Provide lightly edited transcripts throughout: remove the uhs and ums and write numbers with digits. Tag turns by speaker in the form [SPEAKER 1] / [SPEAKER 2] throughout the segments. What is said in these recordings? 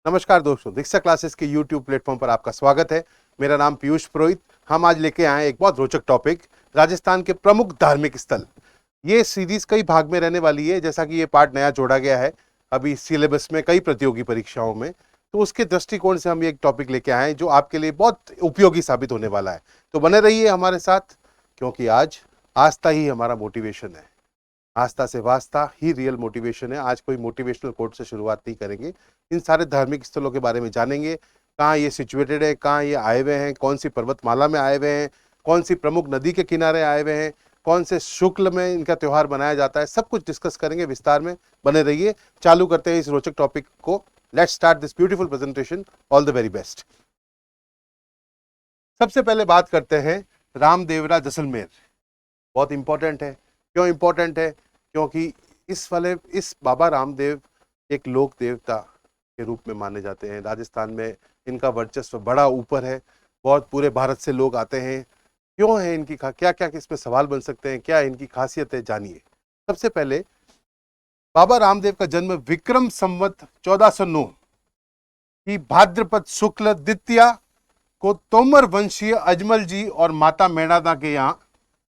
[SPEAKER 1] नमस्कार दोस्तों, दीक्षा क्लासेस के YouTube प्लेटफॉर्म पर आपका स्वागत है। मेरा नाम पीयूष पुरोहित। हम आज लेके आए एक बहुत रोचक टॉपिक, राजस्थान के प्रमुख धार्मिक स्थल। ये सीरीज कई भाग में रहने वाली है, जैसा कि ये पार्ट नया जोड़ा गया है अभी सिलेबस में कई प्रतियोगी परीक्षाओं में। तो उसके दृष्टिकोण से हम ये एक टॉपिक लेके आए जो आपके लिए बहुत उपयोगी साबित होने वाला है। तो बने रहिए हमारे साथ, क्योंकि आज आस्था ही हमारा मोटिवेशन है। आस्था से वास्ता ही रियल मोटिवेशन है। आज कोई मोटिवेशनल कोट से शुरुआत नहीं करेंगे। इन सारे धार्मिक स्थलों के बारे में जानेंगे, कहाँ ये सिचुएटेड है, कहाँ ये आए हुए हैं, कौन सी पर्वतमाला में आए हुए हैं, कौन सी प्रमुख नदी के किनारे आए हुए हैं, कौन से शुक्ल में इनका त्योहार मनाया जाता है। सब कुछ डिस्कस करेंगे विस्तार में। बने रहिए। चालू करते हैं इस रोचक टॉपिक को। Let's start this beautiful presentation. All the very best. सबसे पहले बात करते हैं रामदेवरा जैसलमेर। बहुत इंपॉर्टेंट है। क्यों इंपॉर्टेंट है? क्योंकि इस बाबा रामदेव एक लोक देवता के रूप में माने जाते हैं। राजस्थान में इनका वर्चस्व बड़ा ऊपर है। बहुत पूरे भारत से लोग आते हैं। क्यों है इनकी क्या क्या इसमें सवाल बन सकते हैं, क्या इनकी खासियत है, जानिए। सबसे पहले बाबा रामदेव का जन्म विक्रम संवत 1409 की भाद्रपद शुक्ल द्वितीया को तोमर वंशीय अजमल जी और माता मैणादा के यहाँ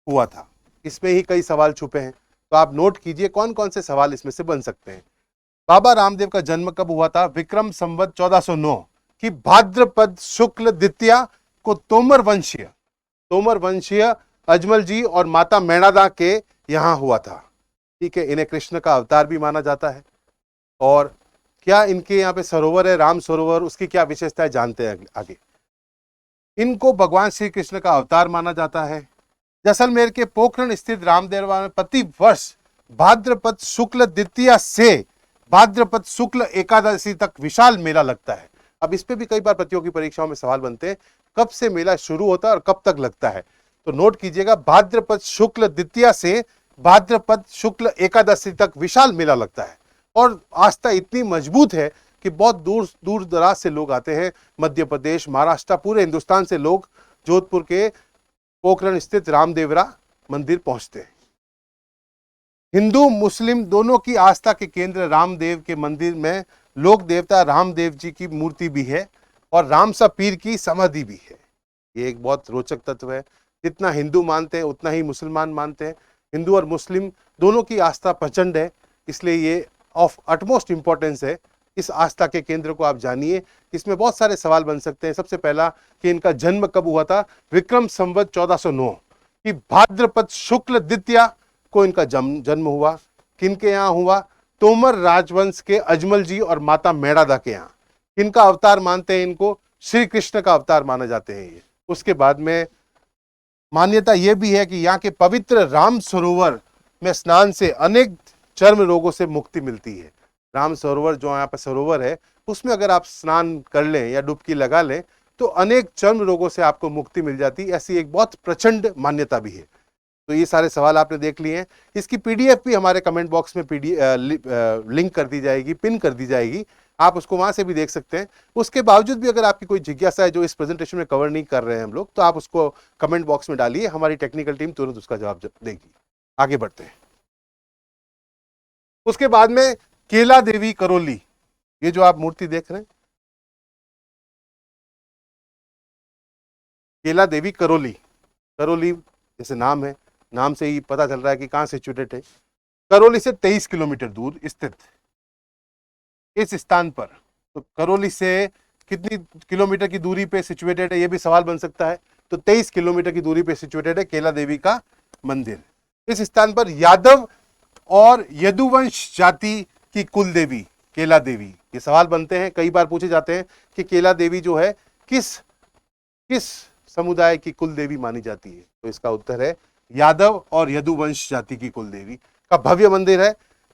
[SPEAKER 1] हुआ था। इसमें ही कई सवाल छुपे हैं, तो आप नोट कीजिए कौन कौन से सवाल इसमें से बन सकते हैं। बाबा रामदेव का जन्म कब हुआ था? विक्रम संवत 1409 की भाद्रपद शुक्ल द्वितीया को तोमर वंशीय अजमल जी और माता मैणादा के यहां हुआ था। ठीक है। इन्हें कृष्ण का अवतार भी माना जाता है। और क्या इनके यहाँ पे सरोवर है, राम सरोवर, उसकी क्या विशेषता है, जानते हैं आगे। इनको भगवान श्री कृष्ण का अवतार माना जाता है। जैसलमेर के पोखरण स्थित रामदेवरा में प्रति वर्ष भाद्रपद शुक्ल द्वितीया से भाद्रपद शुक्ल एकादशी तक विशाल मेला लगता है। अब इस पे भी कई बार प्रतियोगी परीक्षाओं में सवाल बनते हैं, कब से मेला शुरू होता है और कब तक लगता है। तो नोट कीजिएगा, भाद्रपद शुक्ल द्वितीया से भाद्रपद शुक्ल एकादशी तक विशाल मेला लगता है। और आस्था इतनी मजबूत है कि बहुत दूर दूर दराज से लोग आते हैं। मध्य प्रदेश, महाराष्ट्र, पूरे हिंदुस्तान से लोग जोधपुर के पोखरण स्थित रामदेवरा मंदिर पहुंचते हैं। हिंदू मुस्लिम दोनों की आस्था के केंद्र रामदेव के मंदिर में लोक देवता रामदेव जी की मूर्ति भी है और रामसा पीर की समाधि भी है। ये एक बहुत रोचक तत्व है। जितना हिंदू मानते हैं उतना ही मुसलमान मानते हैं। हिंदू और मुस्लिम दोनों की आस्था प्रचंड है, इसलिए ये ऑफ अटमोस्ट इंपॉर्टेंस है। इस आस्था के केंद्र को आप जानिए। इसमें बहुत सारे सवाल बन सकते हैं। सबसे पहला कि इनका जन्म कब हुआ था? विक्रम संवत 1409 की भाद्रपद शुक्ल द्वितीया को इनका जन्म हुआ। किनके यहाँ हुआ? तोमर राजवंश के अजमल जी और माता मैणादा के यहाँ। किनका अवतार मानते हैं इनको? श्री कृष्ण का अवतार माने जाते हैं ये। उसके बाद में मान्यता यह भी है कि यहाँ के पवित्र राम सरोवर में स्नान से अनेक चर्म रोगों से मुक्ति मिलती है। राम सरोवर जो यहाँ पर सरोवर है, उसमें अगर आप स्नान कर लें या डुबकी लगा लें तो अनेक चर्म रोगों से आपको मुक्ति मिल जाती है। ऐसी एक बहुत प्रचंड मान्यता भी है। तो ये सारे सवाल आपने देख लिए हैं। इसकी पीडीएफ भी हमारे कमेंट बॉक्स में लिंक कर दी जाएगी, पिन कर दी जाएगी। आप उसको वहां से भी देख सकते हैं। उसके बावजूद भी अगर आपकी कोई जिज्ञासा है जो इस प्रेजेंटेशन में कवर नहीं कर रहे हैं हम लोग, तो आप उसको कमेंट बॉक्स में डालिए। हमारी टेक्निकल टीम तुरंत उसका जवाब देगी। आगे बढ़ते हैं। उसके बाद में केला देवी करौली, ये जो आप मूर्ति देख रहे हैं, केला देवी करौली। करौली जैसे नाम है, नाम से ही पता चल रहा है कि कहां सिचुएटेड है। करौली से 23 किलोमीटर दूर स्थित इस स्थान पर। तो करौली से कितनी किलोमीटर की दूरी पे सिचुएटेड है, ये भी सवाल बन सकता है। तो 23 किलोमीटर की दूरी पे सिचुएटेड है केला देवी का मंदिर। इस स्थान पर यादव और यदुवंश जाति की कुल देवी केला देवी, ये सवाल बनते हैं, कई बार पूछे जाते हैं कि केला देवी जो है किस समुदाय की कुल देवी मानी जाती है। तो इसका उत्तर है यादव और यदुवंश जाति की कुल देवी का भव्य मंदिर है।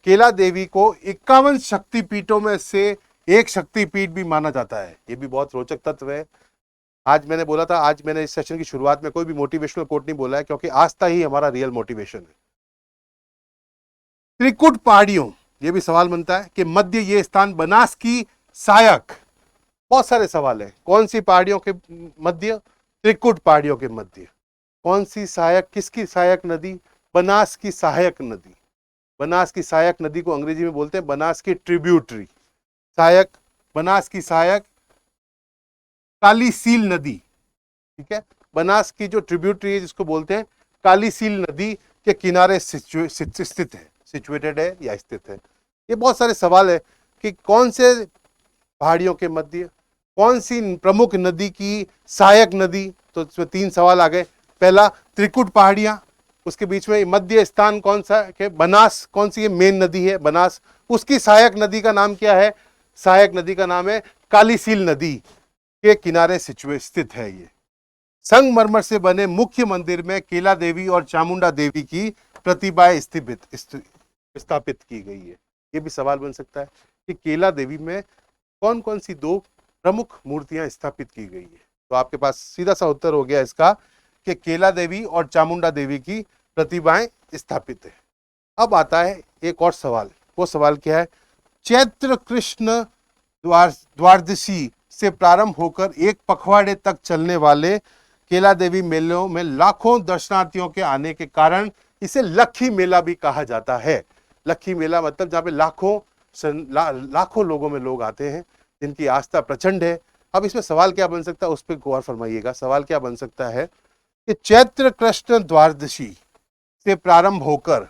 [SPEAKER 1] केला देवी को 51 शक्तिपीठों में से एक शक्तिपीठ भी माना जाता है। ये भी बहुत रोचक तत्व है। आज मैंने बोला था, आज मैंने इस सेशन की शुरुआत में कोई भी मोटिवेशनल कोट नहीं बोला है, क्योंकि आस्था ही हमारा रियल मोटिवेशन है। त्रिकुट पहाड़ियों, ये भी सवाल बनता है कि मध्य ये स्थान बनास की सहायक। बहुत सारे सवाल है। कौन सी पहाड़ियों के मध्य? त्रिकुट पहाड़ियों के मध्य। कौन सी सहायक? किसकी सहायक नदी? बनास की सहायक नदी। बनास की सहायक नदी को अंग्रेजी में बोलते हैं बनास की ट्रिब्यूटरी। सहायक बनास की सहायक काली सील नदी, ठीक है, बनास की जो ट्रिब्यूटरी है जिसको बोलते हैं काली सील नदी के किनारे स्थित है, सिचुएटेड है या स्थित है। ये बहुत सारे सवाल है कि कौन से पहाड़ियों के मध्य, कौन सी प्रमुख नदी की सहायक नदी, तो इसमें 3 सवाल आ गए। पहला त्रिकुट पहाड़ियां, उसके बीच में मध्य स्थान कौन सा है, बनास कौन सी मेन नदी है बनास, उसकी सहायक नदी का नाम क्या है, सहायक नदी का नाम है कालीसील नदी के किनारे स्थित है। ये संगमरमर से बने मुख्य मंदिर में केला देवी और चामुंडा देवी की प्रतिमाएं स्थापित की गई है। ये भी सवाल बन सकता है कि केला देवी में कौन कौन सी 2 प्रमुख मूर्तियां स्थापित की गई है। तो आपके पास सीधा सा उत्तर हो गया इसका कि केला देवी और चामुंडा देवी की प्रतिमाएं स्थापित है। अब आता है एक और सवाल, वो सवाल क्या है, चैत्र कृष्ण द्वादशी से प्रारंभ होकर एक पखवाड़े तक चलने वाले केला देवी मेलों में लाखों दर्शनार्थियों के आने के कारण इसे लक्खी मेला भी कहा जाता है। लक्खी मेला मतलब जहाँ पे लाखों लोगों में लोग आते हैं जिनकी आस्था प्रचंड है। अब इसमें सवाल क्या बन सकता है, उस पर गौर फरमाइएगा। सवाल क्या बन सकता है कि चैत्र कृष्ण द्वादशी से प्रारंभ होकर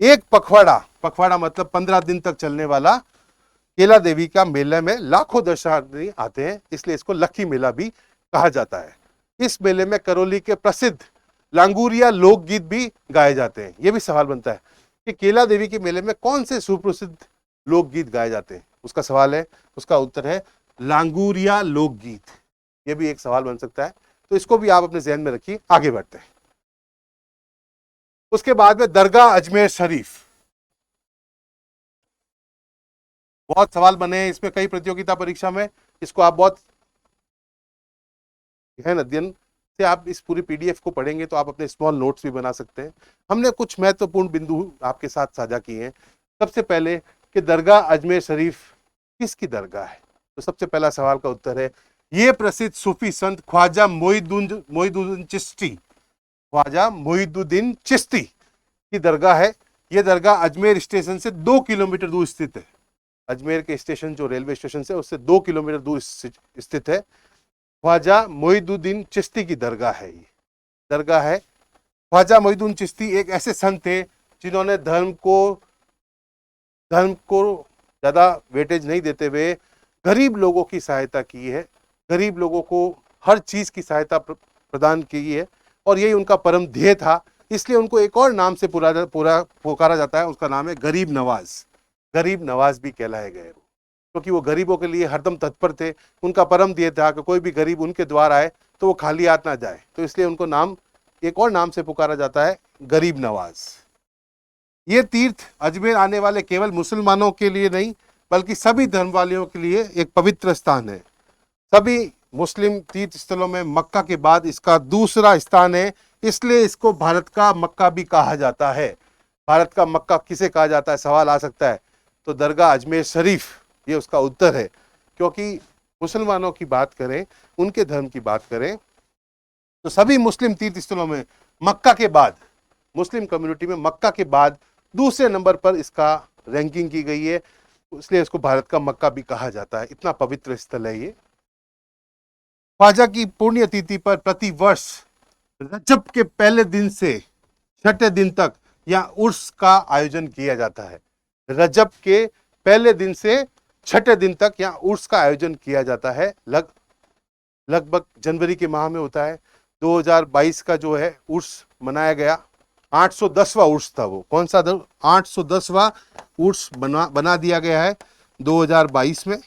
[SPEAKER 1] एक पखवाड़ा मतलब 15 दिन तक चलने वाला केला देवी का मेले में लाखों दर्शनार्थी आते हैं, इसलिए इसको लक्खी मेला भी कहा जाता है। इस मेले में करौली के प्रसिद्ध लांगुरिया लोकगीत भी गाए जाते हैं। यह भी सवाल बनता है कि केला देवी के मेले में कौन से सुप्रसिद्ध लोकगीत गाए जाते हैं। उसका सवाल है, उसका उत्तर है लांगुरिया लोकगीत। यह भी एक सवाल बन सकता है, तो इसको भी आप अपने जहन में रखिए। आगे बढ़ते हैं। उसके बाद में दरगाह अजमेर शरीफ, बहुत सवाल बने हैं इसमें कई प्रतियोगिता परीक्षा में। इसको आप बहुत गहन अध्ययन से आप इस पूरी पीडीएफ को पढ़ेंगे तो आप अपने स्मॉल नोट्स भी बना सकते हैं। हमने कुछ महत्वपूर्ण बिंदु आपके साथ साझा किए हैं। सबसे पहले कि दरगाह अजमेर शरीफ किसकी दरगाह है, तो सबसे पहला सवाल का उत्तर है ये प्रसिद्ध सूफी संत ख्वाजा मोइनुद्दीन चिश्ती, ख्वाजा मोइनुद्दीन चिश्ती की दरगाह है। यह दरगाह अजमेर स्टेशन से 2 किलोमीटर दूर स्थित है। अजमेर के स्टेशन जो रेलवे स्टेशन से उससे 2 किलोमीटर दूर स्थित है। ख्वाजा मोइनुद्दीन चिश्ती की दरगाह है। ये दरगाह है। ख्वाजा मोइनुद्दीन चिश्ती एक ऐसे संत थे जिन्होंने धर्म को ज्यादा वेटेज नहीं देते हुए गरीब लोगों की सहायता की है, गरीब लोगों को हर चीज की सहायता प्रदान की है, और यही उनका परम ध्येय था। इसलिए उनको एक और नाम से पूरा पुकारा जाता है, उसका नाम है गरीब नवाज। गरीब नवाज भी कहलाए गए क्योंकि वो गरीबों के लिए हरदम तत्पर थे। उनका परम ध्येय था कि कोई भी गरीब उनके द्वार आए तो वो खाली हाथ ना जाए, तो इसलिए उनको नाम एक और नाम से पुकारा जाता है, गरीब नवाज। ये तीर्थ अजमेर आने वाले केवल मुसलमानों के लिए नहीं बल्कि सभी धर्म वालियों के लिए एक पवित्र स्थान है। सभी मुस्लिम तीर्थ स्थलों में मक्का के बाद इसका दूसरा स्थान है, इसलिए इसको भारत का मक्का भी कहा जाता है। भारत का मक्का किसे कहा जाता है, सवाल आ सकता है। तो दरगाह अजमेर शरीफ, ये उसका उत्तर है। क्योंकि मुसलमानों की बात करें, उनके धर्म की बात करें, तो सभी मुस्लिम तीर्थ स्थलों में मक्का के बाद, मुस्लिम कम्युनिटी में मक्का के बाद दूसरे नंबर पर इसका रैंकिंग की गई है, इसलिए इसको भारत का मक्का भी कहा जाता है। इतना पवित्र स्थल है ये। ख्वाजा की पुण्यतिथि पर प्रति वर्ष रजब के पहले दिन से छठे दिन तक या उर्स का आयोजन किया जाता है। रजब के पहले दिन से छठे दिन तक या उर्स का आयोजन किया जाता है। लगभग जनवरी के माह में होता है। 2022 का जो है उर्स मनाया गया, 810वां उर्स था वो। कौन सा 810वां उर्स बना दिया गया है 2022 में,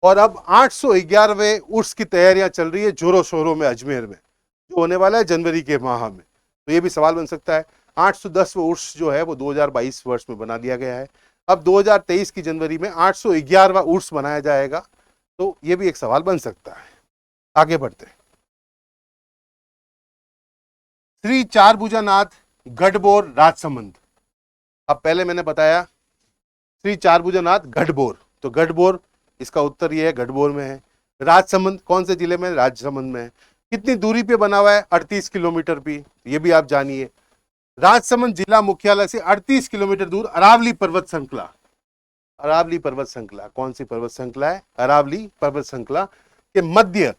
[SPEAKER 1] और अब 811वें उर्स की तैयारियां चल रही है जोरों शोरों में अजमेर में, जो होने वाला है जनवरी के माह में। तो ये भी सवाल बन सकता है, 810वां उर्स जो है वो 2022 वर्ष में बना दिया गया है। अब 2023 की जनवरी में 811वां उर्स मनाया जाएगा, तो ये भी एक सवाल बन सकता है। आगे बढ़ते हैं। श्री चारभुजानाथ गढ़बोर राजसमंद। अब पहले मैंने बताया श्री चारभुजानाथ गढ़बोर, तो गढ़बोर इसका उत्तर ये है, गढ़बोर में है। राजसमंद कौन से जिले में, राजसमंद में है। कितनी दूरी पे बना हुआ है, 38 किलोमीटर पे, ये भी आप जानिए। राजसमंद जिला मुख्यालय से 38 किलोमीटर दूर अरावली पर्वत श्रृंखला, अरावली पर्वत श्रृंखला। कौन सी पर्वत श्रृंखला है? अरावली पर्वत श्रृंखला के मध्य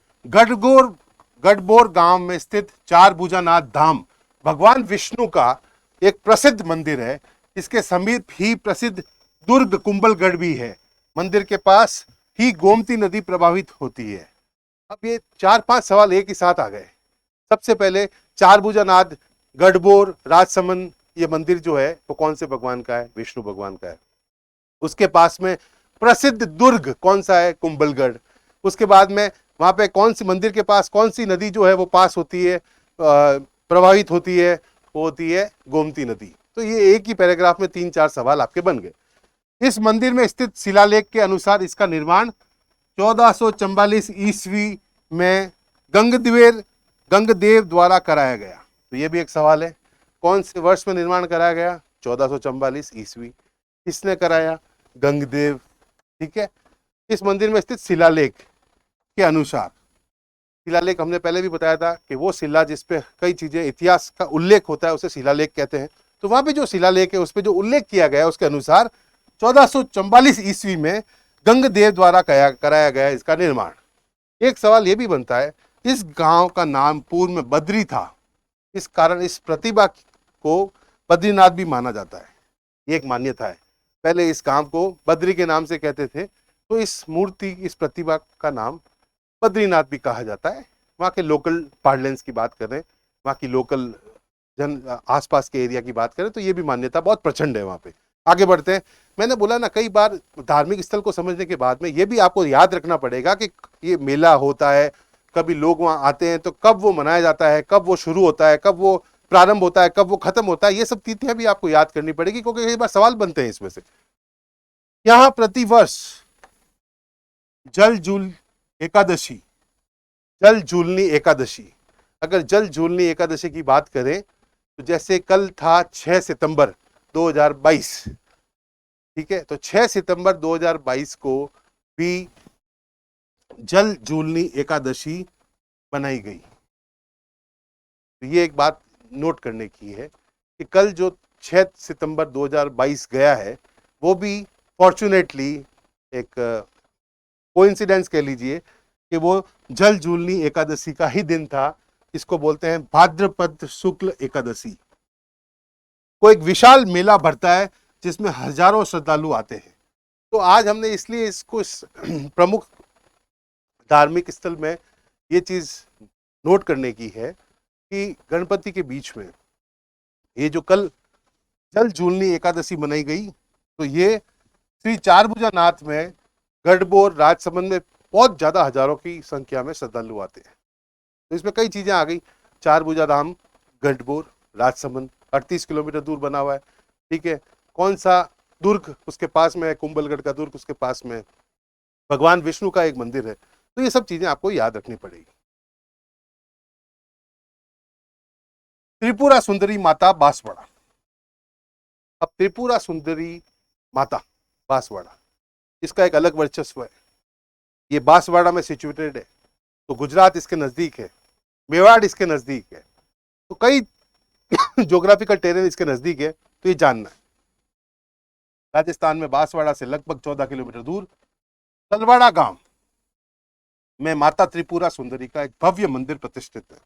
[SPEAKER 1] गढ़बोर गांव में स्थित चार भुजानाथ धाम भगवान विष्णु का एक प्रसिद्ध मंदिर है। इसके समीप ही प्रसिद्ध दुर्ग कुंभलगढ़ भी है। मंदिर के पास ही गोमती नदी प्रवाहित होती है। अब ये 4-5 सवाल एक ही साथ आ गए। सबसे पहले चार भुजानाथ गढ़बोर राजसमंद, ये मंदिर जो है वो कौन से भगवान का है? विष्णु भगवान का है। उसके पास में प्रसिद्ध दुर्ग कौन सा है? कुंभलगढ़। उसके बाद में वहां पे कौन सी मंदिर के पास कौन सी नदी जो है वो पास होती है, प्रवाहित होती है? वो होती है गोमती नदी। तो ये एक ही पैराग्राफ में 3-4 सवाल आपके बन गए। इस मंदिर में स्थित शिलालेख के अनुसार इसका निर्माण 1444 ईस्वी में गंगदेव द्वारा कराया गया। तो ये भी एक सवाल है, कौन से वर्ष में निर्माण कराया गया? 1444 ईस्वी। किसने कराया? गंगदेव। ठीक है। इस मंदिर में स्थित शिलालेख के अनुसार, शिलालेख हमने पहले भी बताया था कि वो शिला जिसपे कई चीजें इतिहास का उल्लेख होता है उसे शिलालेख कहते हैं। तो वहां पे जो शिलालेख है उस पे जो उल्लेख किया गया है उसके अनुसार 1444 ईस्वी में गंगदेव द्वारा कराया गया इसका निर्माण। एक सवाल ये भी बनता है, इस गांव का नाम पूर्व में बद्री था, इस कारण इस प्रतिभा को बद्रीनाथ भी माना जाता है। ये एक मान्यता है। पहले इस गांव को बद्री के नाम से कहते थे, तो इस मूर्ति, इस प्रतिभा का नाम बद्रीनाथ भी कहा जाता है। वहाँ के लोकल पार्लेंस की बात करें, वहाँ की लोकल आसपास के एरिया की बात करें तो ये भी मान्यता बहुत प्रचंड है वहाँ पे। आगे बढ़ते हैं। मैंने बोला ना, कई बार धार्मिक स्थल को समझने के बाद में ये भी आपको याद रखना पड़ेगा कि ये मेला होता है, कभी लोग वहाँ आते हैं, तो कब वो मनाया जाता है, कब वो शुरू होता है, कब वो प्रारंभ होता है, कब वो खत्म होता है, ये सब तिथियां भी आपको याद करनी पड़ेगी, क्योंकि कई बार सवाल बनते हैं इसमें से। यहाँ प्रतिवर्ष जल जूलनी एकादशी, अगर जल जूलनी एकादशी की बात करें तो जैसे कल था 6 सितंबर 2022, ठीक है, तो 6 सितंबर 2022 को भी जल जूलनी एकादशी बनाई गई। तो ये एक बात नोट करने की है कि कल जो 6 सितंबर 2022 गया है वो भी फॉर्चुनेटली एक कोइंसिडेंस कह लीजिए कि वो जल जूलनी एकादशी का ही दिन था। इसको बोलते हैं भाद्रपद शुक्ल एकादशी। को एक विशाल मेला भरता है जिसमें हजारों श्रद्धालु आते हैं। तो आज हमने इसलिए इसको प्रमुख धार्मिक स्थल में ये चीज नोट करने की है कि गणपति के बीच में ये जो कल जल जूलनी एकादशी मनाई गई, तो ये श्री चारभुजानाथ में गढ़बोर राजसमंद में बहुत ज्यादा हजारों की संख्या में श्रद्धालु आते हैं। तो इसमें कई चीजें आ गई। चारभुजा धाम गढ़बोर राजसमंद 38 किलोमीटर दूर बना हुआ है। ठीक है। कौन सा दुर्ग उसके पास में है? कुंभलगढ़ का दुर्ग उसके पास में। भगवान विष्णु का एक मंदिर है। तो ये सब चीजें आपको याद रखनी पड़ेगी। त्रिपुरा सुंदरी माता बांसवाड़ा। अब त्रिपुरा सुंदरी माता बांसवाड़ा, इसका एक अलग वर्चस्व है। ये बांसवाड़ा में सिचुएटेड है, तो गुजरात इसके नजदीक है, मेवाड़ इसके नजदीक है, तो कई ज्योग्राफिकल टेरेन इसके नजदीक है। तो ये जानना है। राजस्थान में बांसवाड़ा से लगभग 14 किलोमीटर दूर तलवाड़ा गांव में माता त्रिपुरा सुंदरी का एक भव्य मंदिर प्रतिष्ठित है।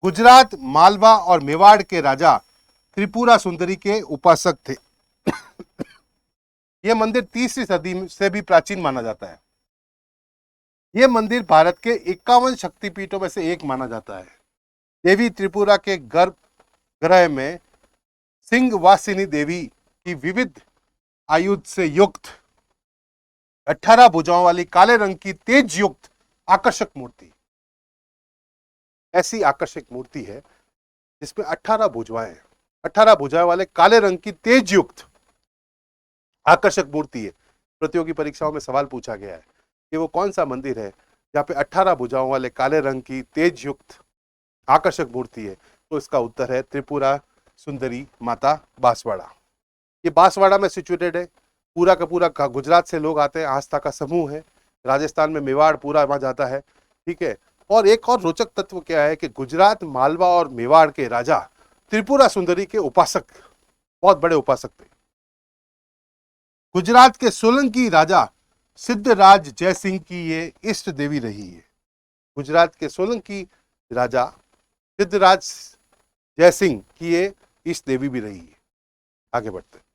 [SPEAKER 1] गुजरात, मालवा और मेवाड़ के राजा त्रिपुरा सुंदरी के उपासक थे। यह मंदिर 3वीं सदी से भी प्राचीन माना जाता है। यह मंदिर भारत के 51 शक्तिपीठों में से एक माना जाता है। देवी त्रिपुरा के गर्भगृह में सिंहवासिनी देवी की विविध आयुध से युक्त 18 भुजाओं वाली काले रंग की तेज युक्त आकर्षक मूर्ति, ऐसी आकर्षक मूर्ति है जिसमें 18 भुजाएं हैं। 18 भुजाएं वाले काले रंग की तेज युक्त आकर्षक मूर्ति है। प्रतियोगी परीक्षाओं में सवाल पूछा गया है कि वो कौन सा मंदिर है जहाँ पे 18 भुजाओं वाले काले रंग की तेज युक्त आकर्षक मूर्ति है। तो इसका उत्तर है त्रिपुरा सुंदरी माता बांसवाड़ा। ये बांसवाड़ा में सिचुएटेड है। पूरा का पूरा गुजरात से लोग आते हैं। आस्था का समूह है। राजस्थान में मेवाड़ पूरा वहां जाता है। ठीक है। और एक और रोचक तत्व क्या है कि गुजरात, मालवा और मेवाड़ के राजा त्रिपुरा सुंदरी के उपासक, बहुत बड़े उपासक थे। गुजरात के सोलंकी राजा सिद्धराज जयसिंह की ये इष्ट देवी रही है। गुजरात के सोलंकी राजा सिद्धराज जयसिंह की ये इष्ट देवी भी रही है। आगे बढ़ते हैं।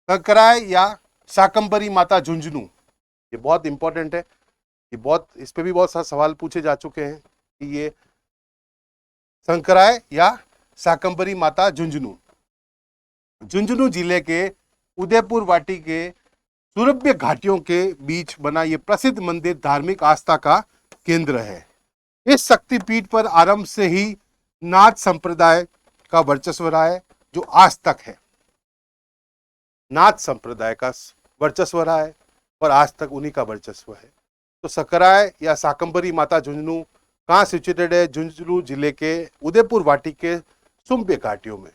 [SPEAKER 1] सकराय या शाकंभरी माता झुंझुनू, ये बहुत इंपॉर्टेंट है। ये बहुत, इस पे भी बहुत सारे सवाल पूछे जा चुके हैं कि ये संकराय या शाकंभरी माता झुंझुनू। झुंझुनू जिले के उदयपुर वाटी के सुरभ्य घाटियों के बीच बना ये प्रसिद्ध मंदिर धार्मिक आस्था का केंद्र है। इस शक्तिपीठ पर आरंभ से ही नाथ संप्रदाय का वर्चस्व रहा है, जो आज तक है। नाथ संप्रदाय का वर्चस्व रहा है और आज तक उन्हीं का वर्चस्व है। तो सकराय या शाकंभरी माता झुंझुनू कहाँ सिचुएटेड है? झुंझुनू जिले के उदयपुर वाटी के सुरभ्य घाटियों में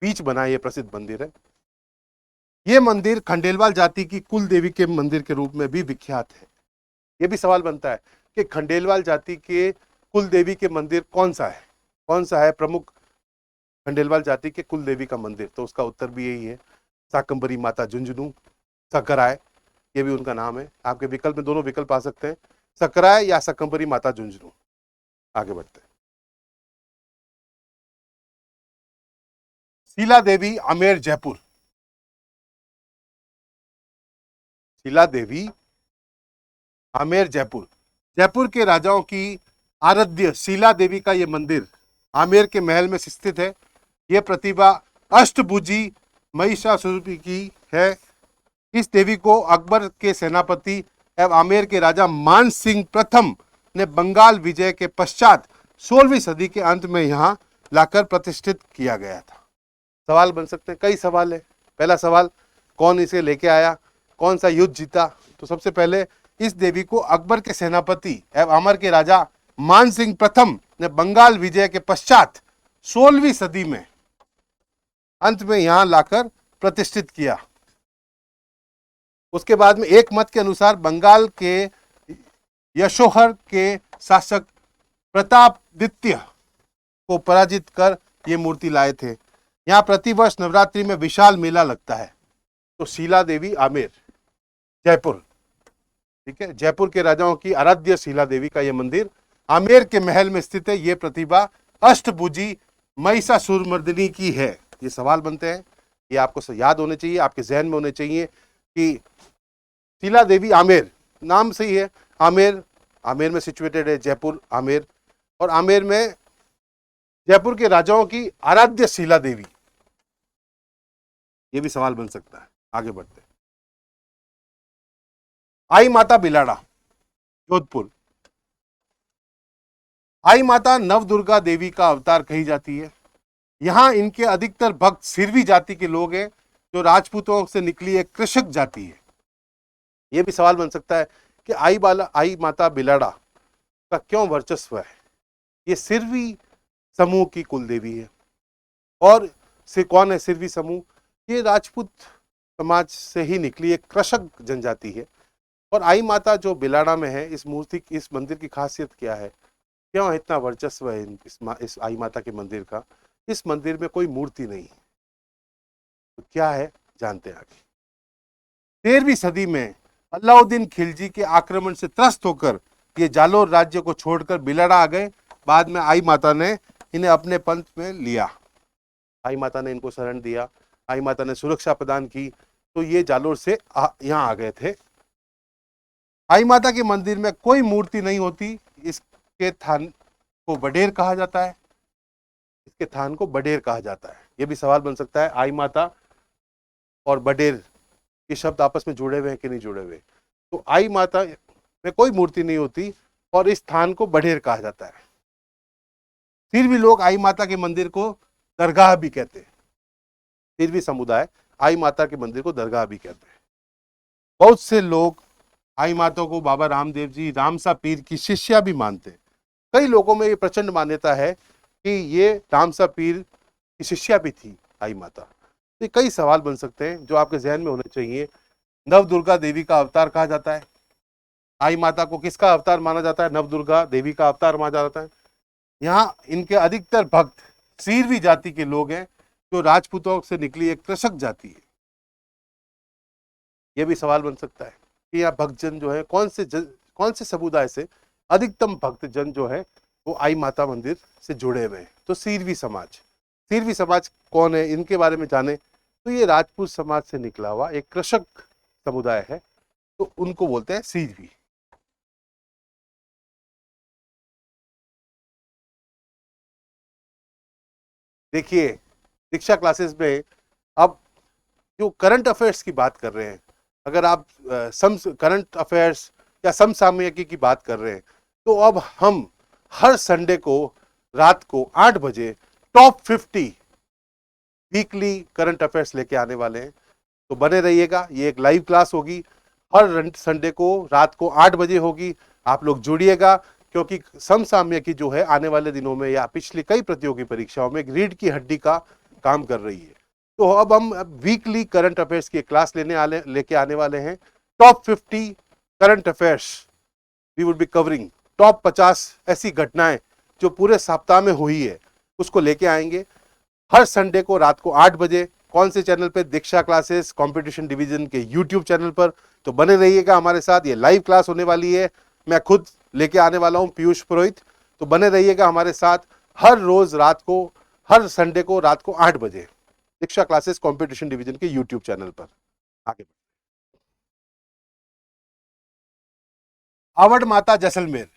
[SPEAKER 1] बीच बना ये प्रसिद्ध मंदिर है। ये मंदिर खंडेलवाल जाति की कुल देवी के मंदिर के रूप में भी विख्यात है। ये भी सवाल बनता है कि खंडेलवाल जाति के कुल देवी के मंदिर कौन सा है? कौन सा है प्रमुख खंडेलवाल जाति के कुल देवी का मंदिर? तो उसका उत्तर भी यही है, शाकंभरी माता झुंझुनू। सकराय, ये भी उनका नाम है। आपके विकल्प में दोनों विकल्प आ सकते हैं, सकराय या शाकंभरी माता झुंझुनू। आगे बढ़ते हैं। शीला देवी आमेर जयपुर। शीला देवी आमेर जयपुर, जयपुर के राजाओं की आराध्य शीला देवी का ये मंदिर आमेर के महल में स्थित है। ये प्रतिभा अष्टभुजी महिषासुर की है। इस देवी को अकबर के सेनापति एवं आमेर के राजा मान सिंह प्रथम ने बंगाल विजय के पश्चात 16वीं सदी के अंत में यहाँ लाकर प्रतिष्ठित किया गया था। सवाल बन सकते हैं, कई सवाल है। पहला सवाल, कौन इसे लेके आया, कौन सा युद्ध जीता? तो सबसे पहले इस देवी को अकबर के सेनापति एवं आमेर के राजा मान सिंह प्रथम ने बंगाल विजय के पश्चात 16वीं सदी में अंत में यहां लाकर प्रतिष्ठित किया। उसके बाद में एक मत के अनुसार बंगाल के यशोहर के शासक प्रतापदित्य को पराजित कर ये मूर्ति लाए थे। यहाँ प्रतिवर्ष नवरात्रि में विशाल मेला लगता है। तो शीला देवी आमेर जयपुर, ठीक है, जयपुर के राजाओं की आराध्य शीला देवी का यह मंदिर आमेर के महल में स्थित है। ये प्रतिभा अष्टभुजी महिषासुरमर्दिनी की है। ये सवाल बनते हैं, ये आपको याद होने चाहिए, आपके जहन में होने चाहिए कि शीला देवी आमेर नाम से ही है। आमेर, आमेर में सिचुएटेड है जयपुर, आमेर, और आमेर में जयपुर के राजाओं की आराध्य शीला देवी। ये भी सवाल बन सकता है। आगे बढ़ते हैं। आई माता बिलाड़ा, जोधपुर। आई माता नवदुर्गा देवी का अवतार कही जाती है। यहाँ इनके अधिकतर भक्त सिरवी जाति के लोग हैं, जो राजपूतों से निकली एक कृषक जाति है। यह भी सवाल बन सकता है कि आई माता बिलाड़ा का क्यों वर्चस्व है? ये सिरवी समूह की कुल देवी है। और से कौन है सिरवी समूह? ये राजपूत समाज से ही निकली एक कृषक जनजाति है। और आई माता जो बिलाड़ा में है, इस मूर्ति, इस मंदिर की खासियत क्या है, क्यों इतना वर्चस्व है इस आई माता के मंदिर का? इस मंदिर में कोई मूर्ति नहीं है। तो क्या है, जानते हैं आगे। 13वीं सदी में अलाउद्दीन खिलजी के आक्रमण से त्रस्त होकर ये जालोर राज्य को छोड़कर बिलाड़ा आ गए। बाद में आई माता ने इन्हें अपने पंथ में लिया। आई माता ने इनको शरण दिया, आई माता ने सुरक्षा प्रदान की, तो ये जालोर से यहाँ आ गए थे। आई माता के मंदिर में कोई मूर्ति नहीं होती। इसके थान को बडेर कहा जाता है। इसके थान को बडेर कहा जाता है। यह भी सवाल बन सकता है, आई माता और बडेर ये शब्द आपस में जुड़े हुए हैं कि नहीं जुड़े हुए? तो आई माता में कोई मूर्ति नहीं होती और इस थान को बडेर कहा जाता है। फिर भी लोग आई माता के मंदिर को दरगाह भी कहते हैं। फिर भी समुदाय आई माता के मंदिर को दरगाह भी कहते हैं। बहुत से लोग आई माता को बाबा रामदेव जी रामसा पीर की शिष्या भी मानते हैं। कई लोगों में ये प्रचंड मान्यता है कि ये रामसा पीर की शिष्या भी थी आई माता। तो कई सवाल बन सकते हैं जो आपके जहन में होने चाहिए। नवदुर्गा देवी का अवतार कहा जाता है। आई माता को किसका अवतार माना जाता है? नवदुर्गा देवी का अवतार माना जाता है। यहाँ इनके अधिकतर भक्त सीरवी जाति के लोग हैं, जो राजपूतों से निकली एक कृषक जाति है। ये भी सवाल बन सकता है कि यहाँ भक्तजन जो है कौन से समुदाय से अधिकतम भक्तजन जो है वो आई माता मंदिर से जुड़े हुए हैं। तो सीरवी समाज कौन है, इनके बारे में जाने तो ये राजपूत समाज से निकला हुआ एक कृषक समुदाय है, तो उनको बोलते हैं सीरवी। देखिए दीक्षा क्लासेस में अब जो करंट अफेयर्स की बात कर रहे हैं, अगर आप सम करंट अफेयर्स या समसामयिकी की बात कर रहे हैं, तो अब हम हर संडे को रात को 8 बजे टॉप 50 वीकली करंट अफेयर्स लेके आने वाले हैं। तो बने रहिएगा, ये एक लाइव क्लास होगी, हर संडे को रात को 8 बजे होगी। आप लोग जुड़िएगा, क्योंकि समसामयिकी जो है आने वाले दिनों में या पिछली कई प्रतियोगी परीक्षाओं में एक रीढ़ की हड्डी का काम कर रही है। तो अब हम वीकली करंट अफेयर्स की क्लास लेके आने वाले हैं। Top 50 current affairs we would be covering, top 50 ऐसी घटनाएं जो पूरे सप्ताह में हुई है उसको लेके आएंगे हर संडे को रात को 8 बजे। कौन से चैनल पे? दीक्षा क्लासेस कंपटीशन डिवीजन के यूट्यूब चैनल पर। तो बने रहिएगा हमारे साथ, ये लाइव क्लास होने वाली है, मैं खुद लेके आने वाला हूं, पीयूष पुरोहित। तो बने रहिएगा हमारे साथ हर रोज रात को, हर संडे को रात को 8 बजे दीक्षा क्लासेस कंपटीशन डिवीजन के यूट्यूब चैनल पर। आगे आवड़ माता जैसलमेर।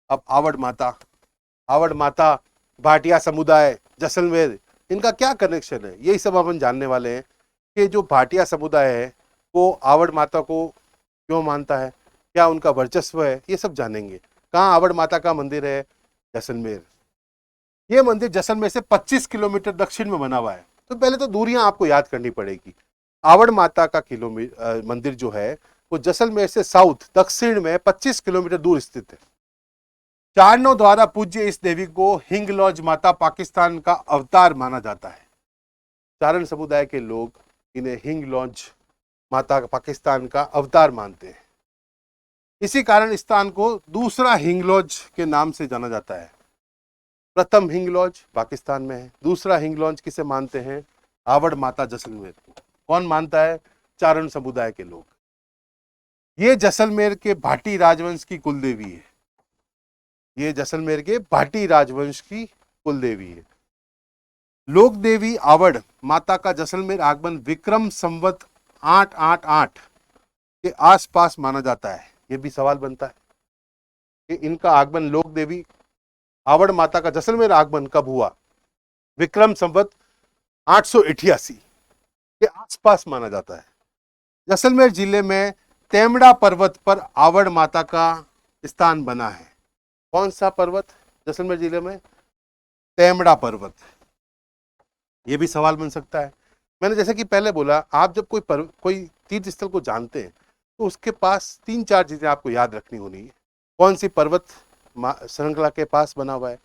[SPEAKER 1] अब आवड़ माता भाटिया समुदाय जैसलमेर, इनका क्या कनेक्शन है, यही सब अपन जानने वाले हैं कि जो भाटिया समुदाय है वो आवड़ माता को क्यों मानता है, क्या उनका वर्चस्व है, ये सब जानेंगे। कहाँ आवड़ माता का मंदिर है? जैसलमेर। ये मंदिर जैसलमेर से 25 किलोमीटर दक्षिण में बना हुआ है। तो पहले तो दूरियां आपको याद करनी पड़ेगी। आवड़ माता का मंदिर जो है वो जैसलमेर से साउथ दक्षिण में 25 किलोमीटर दूर स्थित है। चारणों द्वारा पूज्य इस देवी को हिंगलॉज माता पाकिस्तान का अवतार माना जाता है। चारण समुदाय के लोग इन्हें हिंगलॉज माता पाकिस्तान का अवतार मानते हैं। इसी कारण इस स्थान को दूसरा हिंगलॉज के नाम से जाना जाता है। प्रथम हिंगलॉज पाकिस्तान में है, दूसरा हिंगलॉज किसे मानते हैं? आवड़ माता जैसलमेर को। कौन मानता है? चारण समुदाय के लोग। ये जैसलमेर के भाटी राजवंश की कुलदेवी है। ये जैसलमेर के भाटी राजवंश की कुलदेवी है। लोक देवी आवड़ माता का जैसलमेर आगमन विक्रम संवत 888 के आसपास माना जाता है। ये भी सवाल बनता है कि इनका आगमन, लोक देवी आवड़ माता का जैसलमेर आगमन कब हुआ? विक्रम संवत 888 के आसपास माना जाता है। जैसलमेर जिले में तेमड़ा पर्वत पर आवड़ माता का स्थान बना है। कौन सा पर्वत जैसलमेर जिले में? तेमड़ा पर्वत। यह भी सवाल बन सकता है। मैंने जैसे कि पहले बोला, आप जब कोई तीर्थ स्थल को जानते हैं तो उसके पास 3-4 चीजें आपको याद रखनी होनी है। कौन सी पर्वत श्रृंखला के पास बना हुआ है,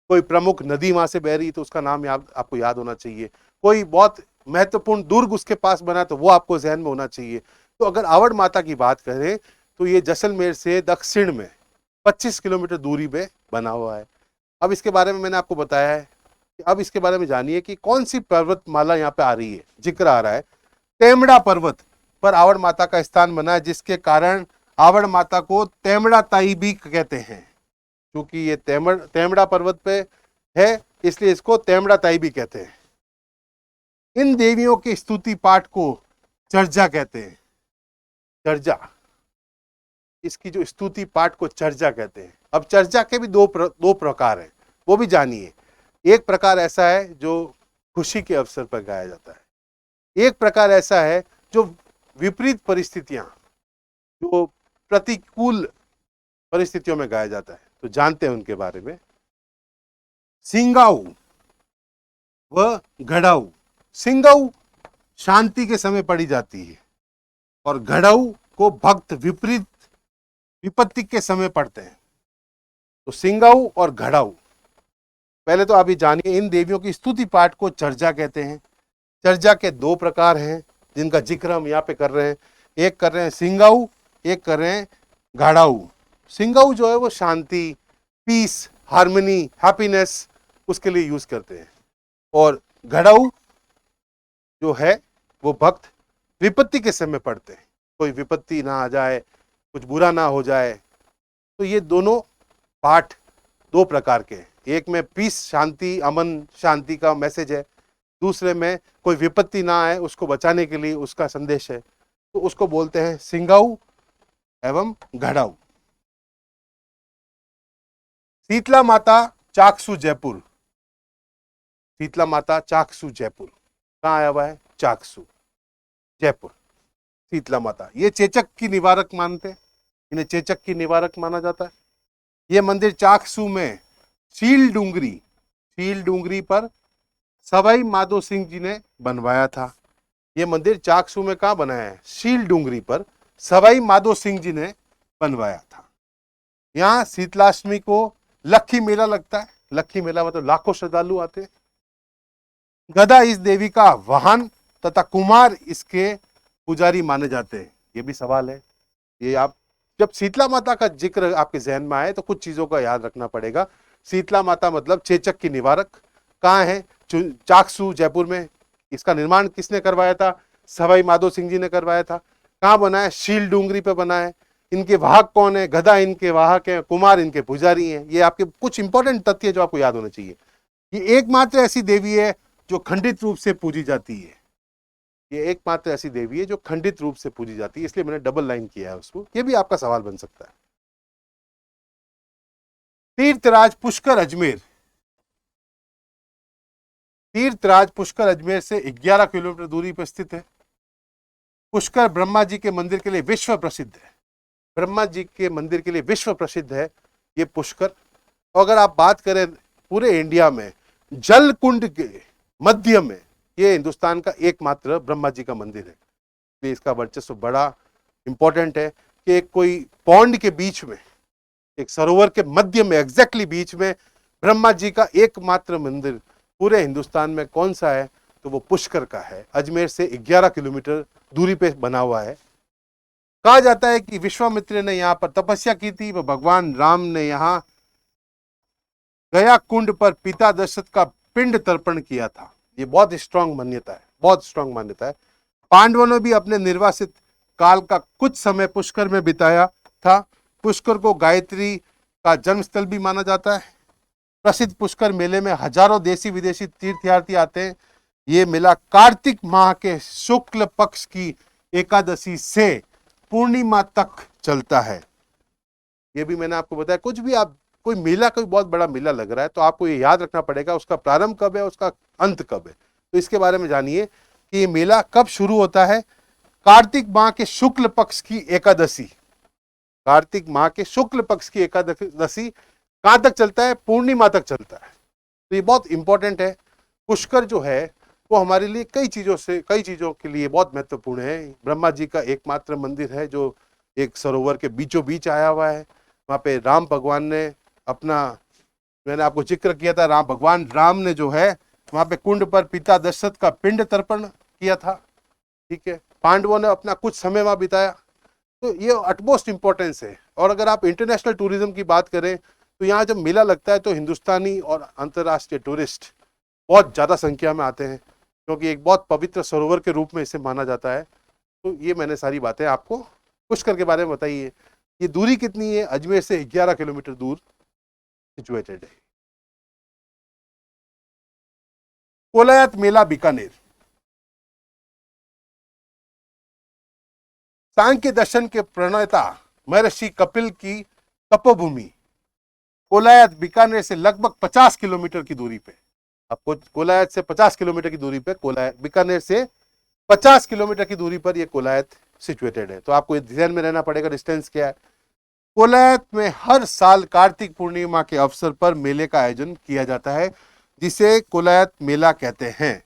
[SPEAKER 1] कोई प्रमुख नदी वहां से बह रही है तो उसका नाम आपको याद होना चाहिए, कोई बहुत महत्वपूर्ण दुर्ग उसके पास बना तो वो आपको जहन में होना चाहिए। तो अगर आवड़ माता की बात करें तो ये जैसलमेर से दक्षिण में 25 किलोमीटर दूरी पे बना हुआ है। अब इसके बारे में मैंने आपको बताया है, अब इसके बारे में जानिए कि कौन सी पर्वतमाला यहाँ पे आ रही है, जिक्र आ रहा है। तेमड़ा पर्वत पर आवड़ माता का स्थान बना है, जिसके कारण आवड़ माता को तेमड़ा ताई भी कहते हैं। क्योंकि ये तेमड़ा पर्वत पे है इसलिए इसको तेमड़ा ताई भी कहते हैं। इन देवियों के स्तुति पाठ को चर्चा कहते हैं। चर्चा, इसकी जो स्तुति पाठ को चर्चा कहते हैं। अब चर्चा के भी दो प्रकार हैं, वो भी जानिए। एक प्रकार ऐसा है जो खुशी के अवसर पर गाया जाता है, एक प्रकार ऐसा है जो विपरीत परिस्थितियां, जो प्रतिकूल परिस्थितियों में गाया जाता है। तो जानते हैं उनके बारे में। सिंगाऊ व घड़ाऊ। सिंगाऊ शांति के समय पढ़ी जाती है और घड़ाऊ को भक्त विपरीत विपत्ति के समय पढ़ते हैं। तो सिंगाऊ और घड़ाऊ, पहले तो आप ये जानिए, इन देवियों की स्तुति पाठ को चर्चा कहते हैं। चर्चा के 2 प्रकार हैं जिनका जिक्र हम यहाँ पे कर रहे हैं। एक कर रहे हैं सिंगाऊ, एक कर रहे हैं घड़ाऊ। सिंगाऊ जो है वो शांति, पीस, हार्मनी, हैप्पीनेस उसके लिए यूज करते हैं, और घड़ाऊ जो है वो भक्त विपत्ति के समय पढ़ते हैं, कोई विपत्ति ना आ जाए, कुछ बुरा ना हो जाए। तो ये दोनों पाठ दो प्रकार के हैं, एक में पीस, शांति, अमन शांति का मैसेज है, दूसरे में कोई विपत्ति ना आए उसको बचाने के लिए उसका संदेश है। तो उसको बोलते हैं सिंगाऊ एवं घड़ाऊ। शीतला माता चाकसू जयपुर, शीतला माता चाकसू जयपुर कहाँ आया हुआ है? चाकसू जयपुर। शीतला माता ये चेचक की निवारक मानते हैं, इन्हें चेचक की निवारक माना जाता है। ये मंदिर चाकसू में शील डूंगरी पर सवाई माधो सिंह जी ने बनवाया था। ये मंदिर चाकसू में कहाँ बना है? शील डूंगरी पर सवाई माधो सिंह जी ने बनवाया था। यहाँ शीतलाष्टमी को लक्खी मेला लगता है। लक्खी मेला मतलब लाखों श्रद्धालु आते हैं। गदा इस देवी का वाहन तथा कुमार इसके पुजारी माने जाते हैं। ये भी सवाल है, ये आप जब शीतला माता का जिक्र आपके जहन में आए तो कुछ चीजों का याद रखना पड़ेगा। शीतला माता मतलब चेचक की निवारक। कहाँ है? चाकसू जयपुर में। इसका निर्माण किसने करवाया था? सवाई माधो सिंह जी ने करवाया था। कहाँ बना है? शील डूंगरी पे बना है। इनके वाहक कौन है? गधा इनके वाहक है, कुमार इनके पुजारी हैं। ये आपके कुछ इंपॉर्टेंट तथ्य जो आपको याद होने चाहिए। ये एकमात्र ऐसी देवी है जो खंडित रूप से पूजी जाती है। ये एकमात्र ऐसी देवी है जो खंडित रूप से पूजी जाती है, इसलिए मैंने डबल लाइन किया है उसको। ये भी आपका सवाल बन सकता है। तीर्थराज पुष्कर अजमेर, तीर्थराज पुष्कर अजमेर से 11 किलोमीटर दूरी पर स्थित है। पुष्कर ब्रह्मा जी के मंदिर के लिए विश्व प्रसिद्ध है। ब्रह्मा जी के मंदिर के लिए विश्व प्रसिद्ध है ये पुष्कर। और अगर आप बात करें पूरे इंडिया में जल कुंड के मध्य में, ये हिंदुस्तान का एकमात्र ब्रह्मा जी का मंदिर है। इसलिए इसका वर्चस्व बड़ा इंपॉर्टेंट है कि एक कोई पॉन्ड के बीच में, एक सरोवर के मध्य में, एग्जैक्टली बीच में ब्रह्मा जी का एकमात्र मंदिर पूरे हिंदुस्तान में कौन सा है? तो वो पुष्कर का है। अजमेर से 11 किलोमीटर दूरी पे बना हुआ है। कहा जाता है कि विश्वामित्र ने यहाँ पर तपस्या की थी, वह भगवान राम ने यहाँ गया कुंड पर पिता दशरथ का पिंड तर्पण किया था। ये बहुत स्ट्रांग मान्यता है, बहुत स्ट्रांग मान्यता है। पांडवों ने भी अपने निर्वासित काल का कुछ समय पुष्कर में बिताया था। पुष्कर को गायत्री का जन्मस्थल भी माना जाता है। प्रसिद्ध पुष्कर मेले में हजारों देशी विदेशी तीर्थयात्री आते हैं। ये मेला कार्तिक माह के शुक्ल पक्ष की एकादशी से पूर्णिमा तक चलता है। ये भी मैंने आपको बताया, कुछ भी आप कोई मेला, कोई बहुत बड़ा मेला लग रहा है तो आपको ये याद रखना पड़ेगा उसका प्रारंभ कब है, उसका अंत कब है। तो इसके बारे में जानिए कि ये मेला कब शुरू होता है। कार्तिक माह के शुक्ल पक्ष की एकादशी, कार्तिक माह के शुक्ल पक्ष की एकादशी कहां तक चलता है? पूर्णिमा तक चलता है। तो ये बहुत इंपॉर्टेंट है। पुष्कर जो है वो हमारे लिए कई चीजों के लिए बहुत महत्वपूर्ण है। ब्रह्मा जी का एकमात्र मंदिर है जो एक सरोवर के बीचों बीच आया हुआ है। वहां पे राम भगवान ने अपना, मैंने आपको जिक्र किया था, भगवान राम ने जो है वहां पे कुंड पर पिता दशरथ का पिंड तर्पण किया था। ठीक है, पांडवों ने अपना कुछ समय वहां बिताया। तो ये अटमोस्ट इंपॉर्टेंस है। और अगर आप इंटरनेशनल टूरिज्म की बात करें तो यहाँ जब मेला लगता है तो हिंदुस्तानी और अंतर्राष्ट्रीय टूरिस्ट बहुत ज़्यादा संख्या में आते हैं, क्योंकि एक बहुत पवित्र सरोवर के रूप में इसे माना जाता है। तो ये मैंने सारी बातें आपको पुष्कर के बारे में बताई है। ये दूरी कितनी है? अजमेर से 11 किलोमीटर दूर सिचुएटेड है। कोलायत मेला बीकानेर, सांख्य दर्शन के प्रणेता महर्षि कपिल की तपोभूमि कोलायत बीकानेर से लगभग 50 किलोमीटर की दूरी पे, आपको कोलायत से 50 किलोमीटर की दूरी पे कोलायत, बीकानेर से 50 किलोमीटर की दूरी पर ये कोलायत सिचुएटेड है। तो आपको ध्यान में रहना पड़ेगा डिस्टेंस क्या है। कोलायत में हर साल कार्तिक पूर्णिमा के अवसर पर मेले का आयोजन किया जाता है, जिसे कोलायत मेला कहते हैं।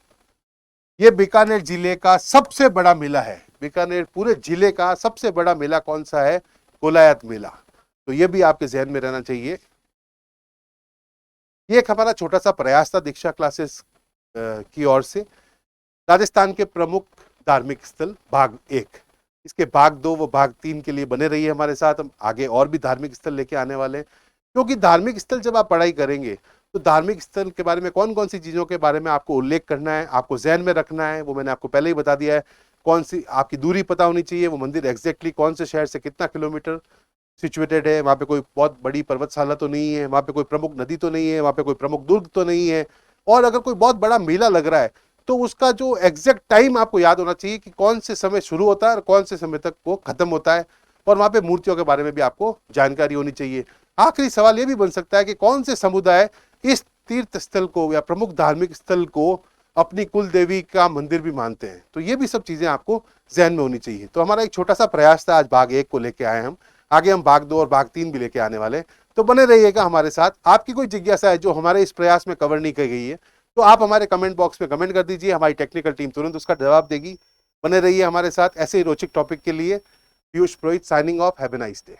[SPEAKER 1] ये बीकानेर जिले का सबसे बड़ा मेला है। बीकानेर पूरे जिले का सबसे बड़ा मेला कौन सा है? कोलायत मेला। तो ये भी आपके जहन में रहना चाहिए। ये एक हमारा छोटा सा प्रयास था दीक्षा क्लासेस की ओर से। राजस्थान के प्रमुख धार्मिक स्थल भाग 1, इसके भाग 2 व भाग 3 के लिए बने रहिए हमारे साथ। हम आगे और भी धार्मिक स्थल लेके आने वाले हैं, क्योंकि धार्मिक स्थल जब आप पढ़ाई करेंगे तो धार्मिक स्थल के बारे में कौन कौन सी चीज़ों के बारे में आपको उल्लेख करना है, आपको जहन में रखना है, वो मैंने आपको पहले ही बता दिया है। कौन सी आपकी दूरी पता होनी चाहिए, वो मंदिर एग्जैक्टली कौन से शहर से कितना किलोमीटर सिचुएटेड है, वहाँ पे कोई बहुत बड़ी पर्वतशाला तो नहीं है, वहाँ पे कोई प्रमुख नदी तो नहीं है, वहाँ पे कोई प्रमुख दुर्ग तो नहीं है, और अगर कोई बहुत बड़ा मेला लग रहा है तो उसका जो एग्जैक्ट टाइम आपको याद होना चाहिए कि कौन से समय शुरू होता है और कौन से समय तक वो खत्म होता है, और वहाँ पे मूर्तियों के बारे में भी आपको जानकारी होनी चाहिए। आखिरी सवाल ये भी बन सकता है कि कौन से समुदाय इस तीर्थ स्थल को या प्रमुख धार्मिक स्थल को अपनी कुल देवी का मंदिर भी मानते हैं। तो ये भी सब चीजें आपको जहन में होनी चाहिए। तो हमारा एक छोटा सा प्रयास था, आज भाग 1 को लेके आए हम, आगे हम भाग 2 और भाग 3 भी लेके आने वाले। तो बने रहिएगा हमारे साथ। आपकी कोई जिज्ञासा है जो हमारे इस प्रयास में कवर नहीं की गई है तो आप हमारे कमेंट बॉक्स में कमेंट कर दीजिए, हमारी टेक्निकल टीम तुरंत उसका जवाब देगी। बने रहिए हमारे साथ ऐसे ही रोचक टॉपिक के लिए। Piyush Purohit signing off. Have a nice day.